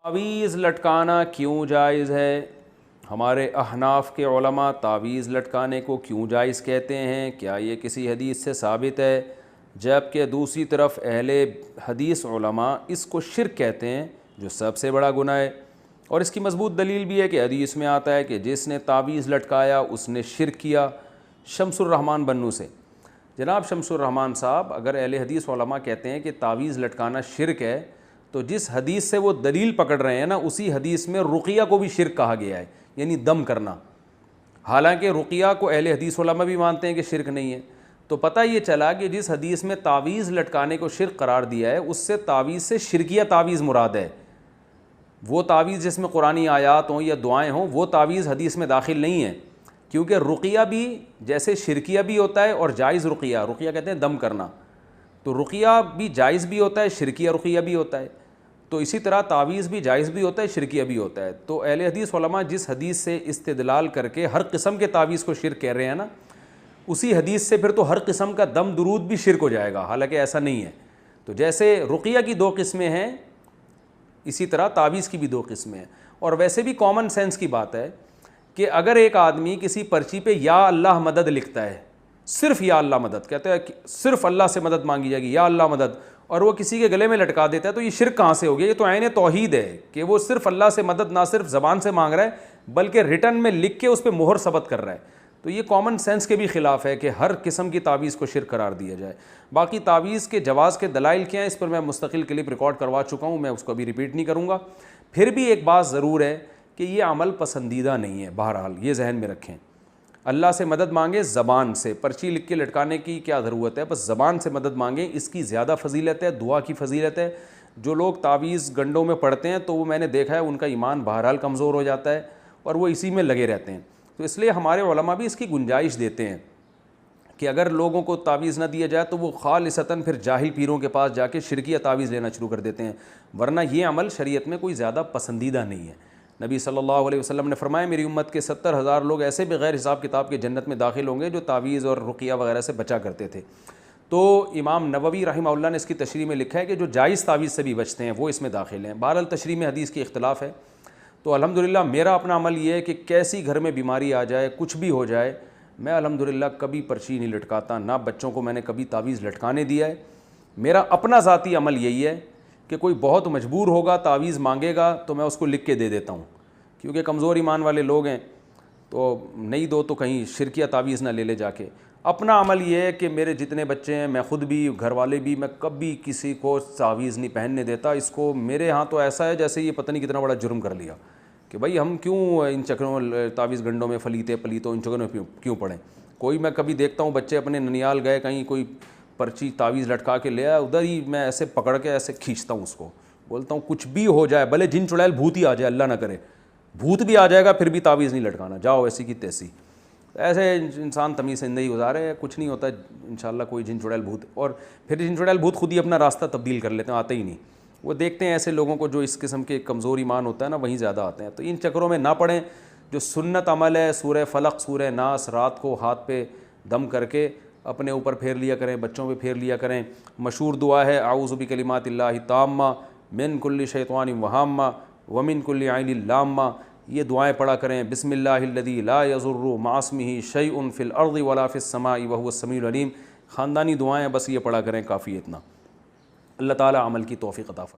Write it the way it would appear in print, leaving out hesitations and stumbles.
تعویذ لٹکانا کیوں جائز ہے؟ ہمارے احناف کے علماء تعویذ لٹکانے کو کیوں جائز کہتے ہیں؟ کیا یہ کسی حدیث سے ثابت ہے؟ جبکہ دوسری طرف اہل حدیث علماء اس کو شرک کہتے ہیں، جو سب سے بڑا گناہ ہے۔ اور اس کی مضبوط دلیل بھی ہے کہ حدیث میں آتا ہے کہ جس نے تعویذ لٹکایا اس نے شرک کیا۔ شمس الرحمن بنو سے جناب شمس الرحمن صاحب، اگر اہل حدیث علماء کہتے ہیں کہ تعویذ لٹکانا شرک ہے، تو جس حدیث سے وہ دلیل پکڑ رہے ہیں نا، اسی حدیث میں رقیہ کو بھی شرک کہا گیا ہے، یعنی دم کرنا۔ حالانکہ رقیہ کو اہل حدیث علماء بھی مانتے ہیں کہ شرک نہیں ہے۔ تو پتہ یہ چلا کہ جس حدیث میں تعویذ لٹکانے کو شرک قرار دیا ہے، اس سے تعویذ سے شرکیہ تعویذ مراد ہے۔ وہ تعویذ جس میں قرآنی آیات ہوں یا دعائیں ہوں، وہ تعویذ حدیث میں داخل نہیں ہے، کیونکہ رقیہ بھی جیسے شرکیہ بھی ہوتا ہے اور جائز رقیہ، رقیہ کہتے ہیں دم کرنا، تو رقیہ بھی جائز بھی ہوتا ہے، شرکیہ رقیہ بھی ہوتا ہے۔ تو اسی طرح تعویذ بھی جائز بھی ہوتا ہے، شرکیہ بھی ہوتا ہے۔ تو اہل حدیث علماء جس حدیث سے استدلال کر کے ہر قسم کے تعویذ کو شرک کہہ رہے ہیں نا، اسی حدیث سے پھر تو ہر قسم کا دم درود بھی شرک ہو جائے گا، حالانکہ ایسا نہیں ہے۔ تو جیسے رقیہ کی دو قسمیں ہیں، اسی طرح تعویذ کی بھی دو قسمیں ہیں۔ اور ویسے بھی کامن سینس کی بات ہے کہ اگر ایک آدمی کسی پرچی پہ یا اللہ مدد لکھتا ہے، صرف یا اللہ مدد کہتا ہے، صرف اللہ سے مدد مانگی جائے گی، یا اللہ مدد، اور وہ کسی کے گلے میں لٹکا دیتا ہے، تو یہ شرک کہاں سے ہو گیا؟ یہ تو عین توحید ہے کہ وہ صرف اللہ سے مدد نہ صرف زبان سے مانگ رہا ہے، بلکہ ریٹن میں لکھ کے اس پہ مہر ثبت کر رہا ہے۔ تو یہ کامن سینس کے بھی خلاف ہے کہ ہر قسم کی تعویذ کو شرک قرار دیا جائے۔ باقی تعویذ کے جواز کے دلائل کیا ہیں، اس پر میں مستقل کلپ ریکارڈ کروا چکا ہوں، میں اس کو ابھی ریپیٹ نہیں کروں گا۔ پھر بھی ایک بات ضرور ہے کہ یہ عمل پسندیدہ نہیں ہے، بہرحال یہ ذہن میں رکھیں۔ اللہ سے مدد مانگیں زبان سے، پرچی لکھ کے لٹکانے کی کیا ضرورت ہے؟ بس زبان سے مدد مانگیں، اس کی زیادہ فضیلت ہے، دعا کی فضیلت ہے۔ جو لوگ تعویذ گنڈوں میں پڑھتے ہیں تو وہ میں نے دیکھا ہے ان کا ایمان بہرحال کمزور ہو جاتا ہے اور وہ اسی میں لگے رہتے ہیں۔ تو اس لیے ہمارے علماء بھی اس کی گنجائش دیتے ہیں کہ اگر لوگوں کو تعویذ نہ دیا جائے تو وہ خالصتاً پھر جاہل پیروں کے پاس جا کے شرکیہ تعویذ لینا شروع کر دیتے ہیں، ورنہ یہ عمل شریعت میں کوئی زیادہ پسندیدہ نہیں ہے۔ نبی صلی اللہ علیہ وسلم نے فرمایا میری امت کے 70,000 لوگ ایسے بغیر حساب کتاب کے جنت میں داخل ہوں گے جو تعویذ اور رقیہ وغیرہ سے بچا کرتے تھے۔ تو امام نووی رحمہ اللہ نے اس کی تشریح میں لکھا ہے کہ جو جائز تعویذ سے بھی بچتے ہیں وہ اس میں داخل ہیں۔ بہرحال تشریح میں حدیث کی اختلاف ہے۔ تو الحمدللہ میرا اپنا عمل یہ ہے کہ کیسی گھر میں بیماری آ جائے، کچھ بھی ہو جائے، میں الحمدللہ کبھی پرچی نہیں لٹکاتا، نہ بچوں کو میں نے کبھی تعویذ لٹکانے دیا ہے۔ میرا اپنا ذاتی عمل یہی ہے کہ کوئی بہت مجبور ہوگا تعویذ مانگے گا تو میں اس کو لکھ کے دے دیتا ہوں، کیونکہ کمزور ایمان والے لوگ ہیں، تو نہیں دو تو کہیں شرکیہ تعویذ نہ لے لے جا کے۔ اپنا عمل یہ ہے کہ میرے جتنے بچے ہیں، میں خود بھی، گھر والے بھی، میں کبھی کسی کو تعویذ نہیں پہننے دیتا۔ اس کو میرے ہاں تو ایسا ہے جیسے یہ پتہ نہیں کتنا بڑا جرم کر لیا کہ بھائی ہم کیوں ان چکروں تعویذ گنڈوں میں پلیتوں ان چکروں میں کیوں پڑیں۔ کوئی میں کبھی دیکھتا ہوں بچے اپنے ننیال گئے کہیں، کوئی پرچی تعویذ لٹکا کے لے آیا، ادھر ہی میں ایسے پکڑ کے ایسے کھینچتا ہوں اس کو، بولتا ہوں کچھ بھی ہو جائے، بھلے جن چڑیل بھوت ہی آ جائے، اللہ نہ کرے بھوت بھی آ جائے گا پھر بھی تعویذ نہیں لٹکانا، جاؤ ایسی کی تیسی۔ ایسے انسان تمیز زندگی گزارے، کچھ نہیں ہوتا انشاءاللہ کوئی جن چڑیل بھوت، اور پھر جن چڑیل بھوت خود ہی اپنا راستہ تبدیل کر لیتے ہیں، آتے ہی نہیں۔ وہ دیکھتے ہیں ایسے لوگوں کو جو اس قسم کے کمزور ایمان ہوتا ہے نا، وہیں زیادہ آتے ہیں۔ تو ان چکروں میں نہ پڑیں۔ جو سنت عمل ہے، سورہ فلق، سورہ ناس، رات کو ہاتھ پہ دم کر کے اپنے اوپر پھیر لیا کریں، بچوں پہ پھیر لیا کریں۔ مشہور دعا ہے اعوذ بکلمات اللہ التامہ من کل شیطان وہامہ ومن کل عین لامہ، یہ دعائیں پڑھا کریں۔ بسم اللہ الذی لا یضر مع اسمہ شیء فی الارض ولا فی السماء وہو السمیع العلیم۔ خاندانی دعائیں بس یہ پڑھا کریں، کافی اتنا۔ اللہ تعالیٰ عمل کی توفیق عطا فرمائے۔